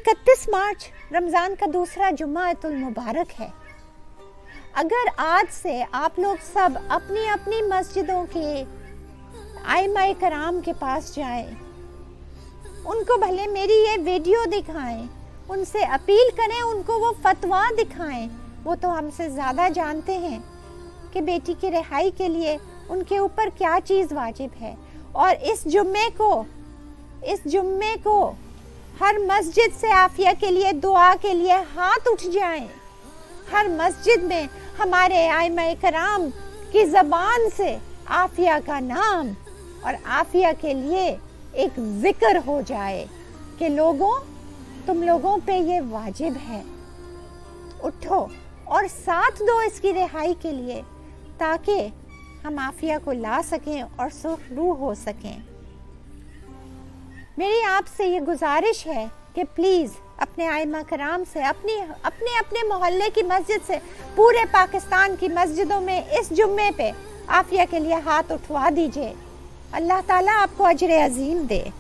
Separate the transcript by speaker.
Speaker 1: 31 मार्च रमज़ान का दूसरा जुम्मातुल मुबारक है। अगर आज से आप लोग सब अपनी अपनी मस्जिदों के आइमाए कराम के पास जाएं, उनको भले मेरी ये वीडियो दिखाएं, उनसे अपील करें, उनको वो फतवा दिखाएं। वो तो हमसे ज़्यादा जानते हैं कि बेटी की रिहाई के लिए उनके ऊपर क्या चीज़ वाजिब है। और इस जुम्मे को हर मस्जिद से आफिया के लिए दुआ के लिए हाथ उठ जाएं। हर मस्जिद में हमारे आइमाए कराम की ज़बान से आफिया का नाम और आफिया के लिए एक जिक्र हो जाए कि लोगों, तुम लोगों पे ये वाजिब है, उठो और साथ दो इसकी रिहाई के लिए, ताकि हम आफिया को ला सकें और सुरूह हो सकें। मेरी आपसे ये गुजारिश है कि प्लीज़ अपने आइमा कराम से, अपने मोहल्ले की मस्जिद से, पूरे पाकिस्तान की मस्जिदों में इस जुम्मे पे आफिया के लिए हाथ उठवा दीजिए। अल्लाह ताला आपको अजर अजीम दे।